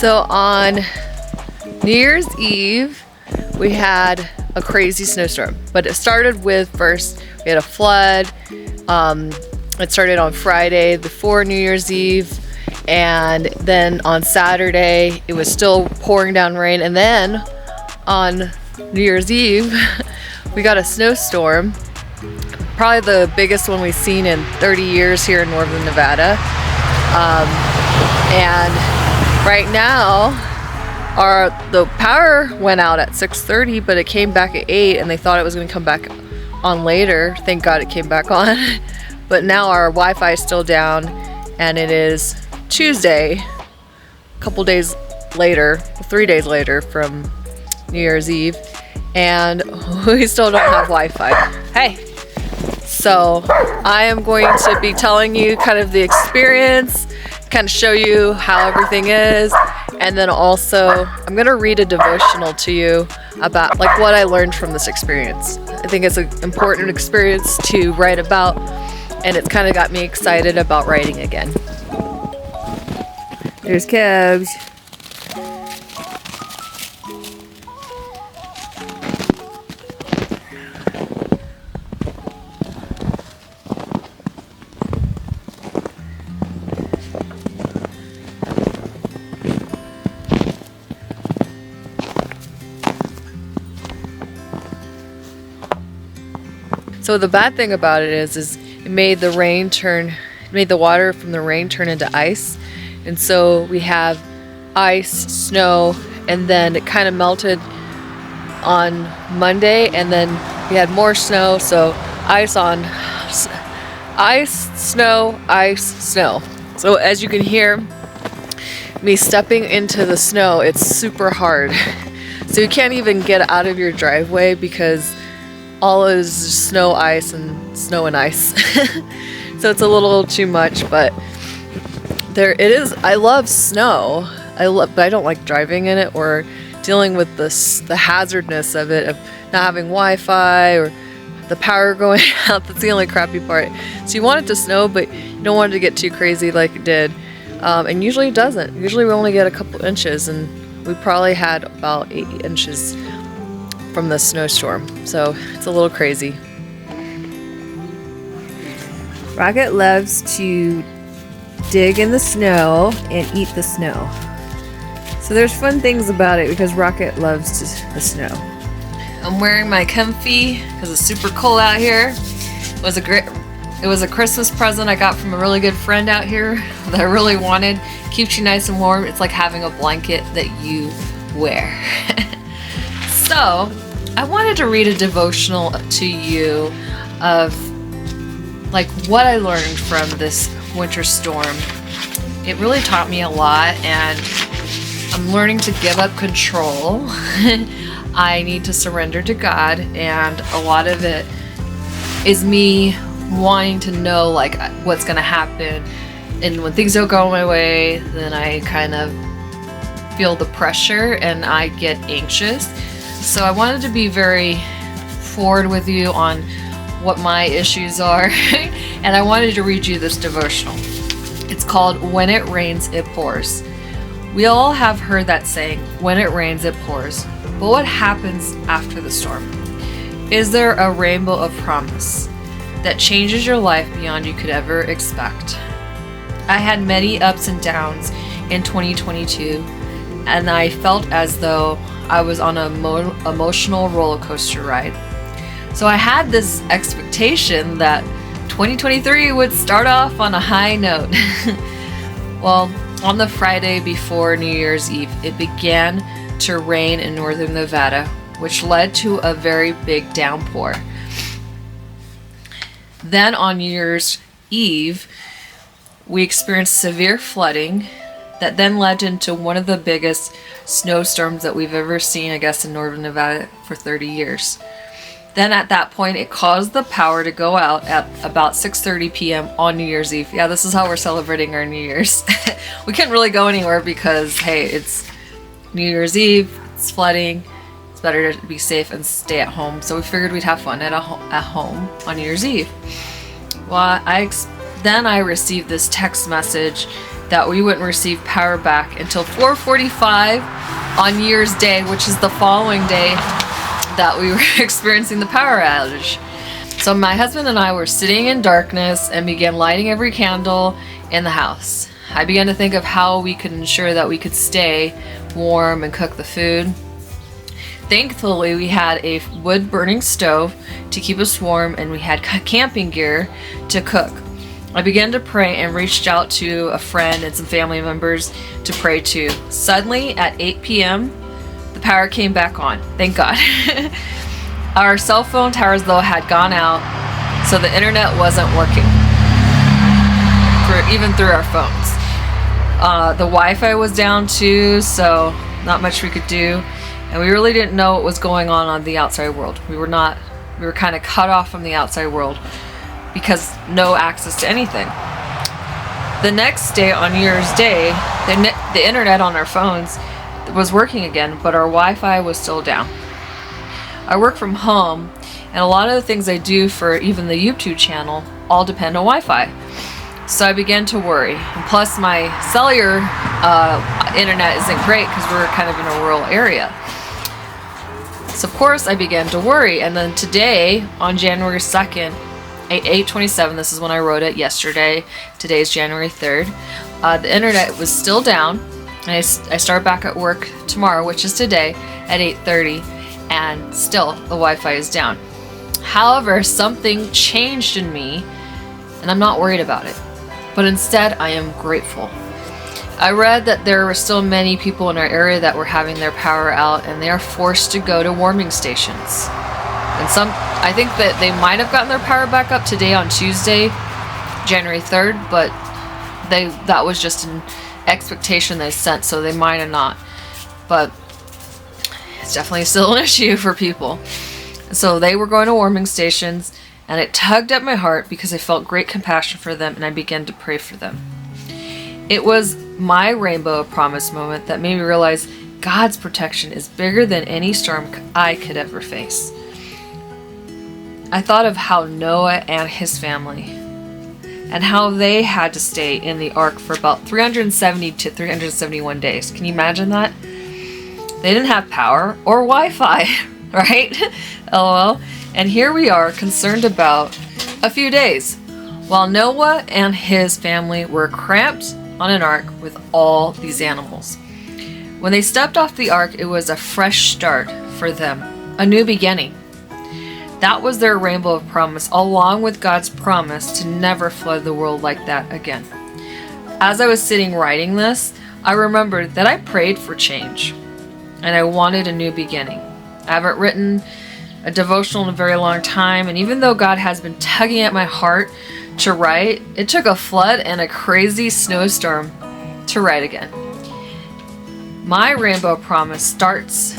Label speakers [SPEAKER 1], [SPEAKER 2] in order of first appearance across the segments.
[SPEAKER 1] So on New Year's Eve, we had a crazy snowstorm, but it started with first we had a flood. It started on Friday before New Year's Eve, and then on Saturday it was still pouring down rain, and then on New Year's Eve we got a snowstorm, probably the biggest one we've seen in 30 years here in northern Nevada. And right now the power went out at 6:30, but it came back at 8, and they thought it was going to come back on later. Thank God it came back on. But now our Wi-Fi is still down, and it is Tuesday, a couple days later, 3 days later from New Year's Eve, and we still don't have Wi-Fi. Hey! So I am going to be telling you kind of the experience, kind of show you how everything is, and then also I'm going to read a devotional to you about like what I learned from this experience. I think it's an important experience to write about, and it's kind of got me excited about writing again. There's Cubs. So the bad thing about it is it made the water from the rain turn into ice. And so we have ice, snow, and then it kind of melted on Monday, and then we had more snow. So ice, snow. So as you can hear me stepping into the snow, it's super hard. So you can't even get out of your driveway because all is snow, ice, and snow and ice. So it's a little too much, but there it is. I love snow. But I don't like driving in it or dealing with the hazardness of it, of not having Wi-Fi or the power going out. That's the only crappy part. So you want it to snow, but you don't want it to get too crazy like it did. And usually it doesn't. Usually we only get a couple inches, and we probably had about 8 inches from the snowstorm, so it's a little crazy. Rocket loves to dig in the snow and eat the snow. So there's fun things about it because Rocket loves the snow. I'm wearing my comfy because it's super cold out here. It was a Christmas present I got from a really good friend out here that I really wanted. Keeps you nice and warm. It's like having a blanket that you wear. So, I wanted to read a devotional to you of like what I learned from this winter storm. It really taught me a lot, and I'm learning to give up control. I need to surrender to God, and a lot of it is me wanting to know like what's gonna happen. And when things don't go my way, then I kind of feel the pressure and I get anxious. So I wanted to be very forward with you on what my issues are, and I wanted to read you this devotional. It's called When It Rains, It Pours. We all have heard that saying, when it rains, it pours. But what happens after the storm? Is there a rainbow of promise that changes your life beyond you could ever expect? I had many ups and downs in 2022, and I felt as though I was on an emotional roller coaster ride. So I had this expectation that 2023 would start off on a high note. Well, on the Friday before New Year's Eve, it began to rain in northern Nevada, which led to a very big downpour. Then on New Year's Eve, we experienced severe flooding that then led into one of the biggest snowstorms that we've ever seen, I guess, in northern Nevada for 30 years. Then at that point, it caused the power to go out at about 6:30 p.m. on New Year's Eve. Yeah, this is how we're celebrating our New Year's. We couldn't really go anywhere because, hey, it's New Year's Eve, it's flooding, it's better to be safe and stay at home. So we figured we'd have fun at home on New Year's Eve. Well, then I received this text message that we wouldn't receive power back until 4:45 on New Year's Day, which is the following day that we were experiencing the power outage. So my husband and I were sitting in darkness and began lighting every candle in the house. I began to think of how we could ensure that we could stay warm and cook the food. Thankfully, we had a wood-burning stove to keep us warm, and we had camping gear to cook. I began to pray and reached out to a friend and some family members to pray to. Suddenly, at 8 p.m., the power came back on. Thank God. Our cell phone towers, though, had gone out, so the internet wasn't working, even through our phones. The Wi-Fi was down too, so not much we could do. And we really didn't know what was going on the outside world. We were kind of cut off from the outside world because no access to anything. The next day, on New Year's Day, the internet on our phones was working again, but our Wi-Fi was still down. I work from home, and a lot of the things I do for even the YouTube channel all depend on Wi-Fi. So I began to worry. And plus, my cellular internet isn't great because we're kind of in a rural area. So of course I began to worry, and then today, on January 2nd, at 8:27, this is when I wrote it yesterday, today's January 3rd, the internet was still down, and I start back at work tomorrow, which is today, at 8:30, and still the Wi-Fi is down. However, something changed in me, and I'm not worried about it, but instead I am grateful. I read that there were still many people in our area that were having their power out, and they are forced to go to warming stations. And I think that they might have gotten their power back up today on Tuesday, January 3rd, but that was just an expectation they sent, so they might have not. But it's definitely still an issue for people. So they were going to warming stations, and it tugged at my heart because I felt great compassion for them, and I began to pray for them. It was my rainbow of promise moment that made me realize God's protection is bigger than any storm I could ever face. I thought of how Noah and his family and how they had to stay in the ark for about 370 to 371 days. Can you imagine that? They didn't have power or Wi-Fi, right? LOL. And here we are concerned about a few days, while Noah and his family were cramped on an ark with all these animals. When they stepped off the ark, it was a fresh start for them, a new beginning. That was their rainbow of promise, along with God's promise to never flood the world like that again. As I was sitting writing this, I remembered that I prayed for change, and I wanted a new beginning. I haven't written a devotional in a very long time, and even though God has been tugging at my heart to write, it took a flood and a crazy snowstorm to write again. My rainbow promise starts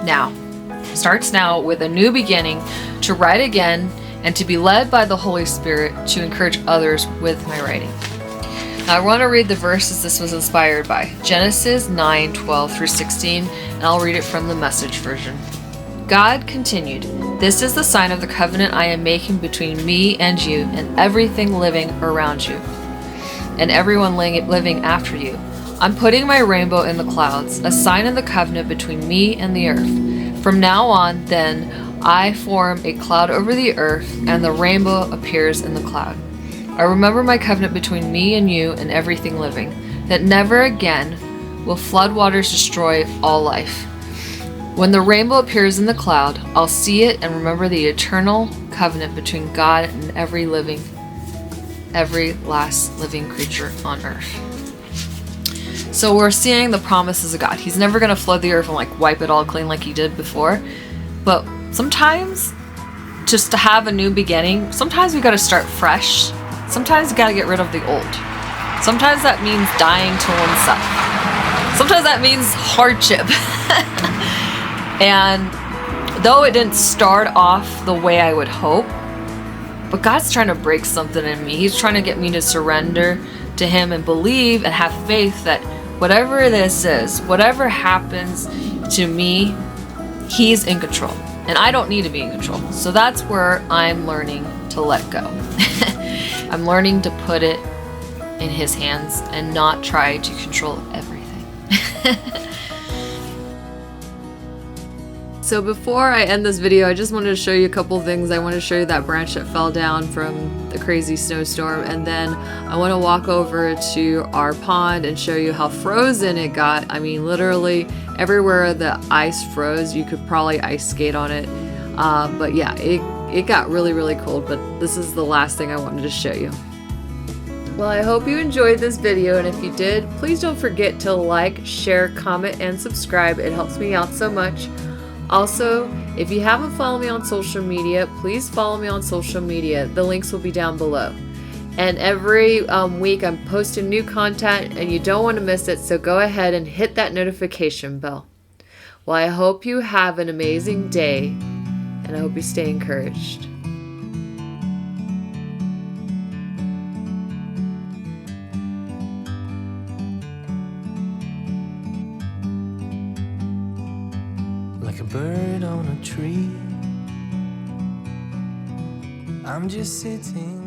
[SPEAKER 1] now with a new beginning, to write again and to be led by the Holy Spirit to encourage others with my writing. Now I want to read the verses this was inspired by. Genesis 9:12 through 16, and I'll read it from the Message version. God continued, "This is the sign of the covenant I am making between me and you and everything living around you, and everyone living after you. I'm putting my rainbow in the clouds, a sign of the covenant between me and the earth. From now on, then, I form a cloud over the earth, and the rainbow appears in the cloud. I remember my covenant between me and you and everything living, that never again will floodwaters destroy all life. When the rainbow appears in the cloud, I'll see it and remember the eternal covenant between God and every last living creature on earth." So we're seeing the promises of God. He's never going to flood the earth and wipe it all clean like he did before. But sometimes, just to have a new beginning, sometimes we got to start fresh. Sometimes we got to get rid of the old. Sometimes that means dying to oneself. Sometimes that means hardship. And though it didn't start off the way I would hope, but God's trying to break something in me. He's trying to get me to surrender to him and believe and have faith that whatever this is, whatever happens to me, he's in control. And I don't need to be in control. So that's where I'm learning to let go. I'm learning to put it in his hands and not try to control everything. So before I end this video, I just wanted to show you a couple things. I want to show you that branch that fell down from the crazy snowstorm, and then I want to walk over to our pond and show you how frozen it got. I mean, literally everywhere the ice froze, you could probably ice skate on it. But yeah, it got really, really cold, but this is the last thing I wanted to show you. Well, I hope you enjoyed this video, and if you did, please don't forget to like, share, comment, and subscribe. It helps me out so much. Also, if you haven't followed me on social media, please follow me on social media. The links will be down below. And every week I'm posting new content and you don't want to miss it, so go ahead and hit that notification bell. Well, I hope you have an amazing day, and I hope you stay encouraged.
[SPEAKER 2] Like a bird on a tree, I'm just sitting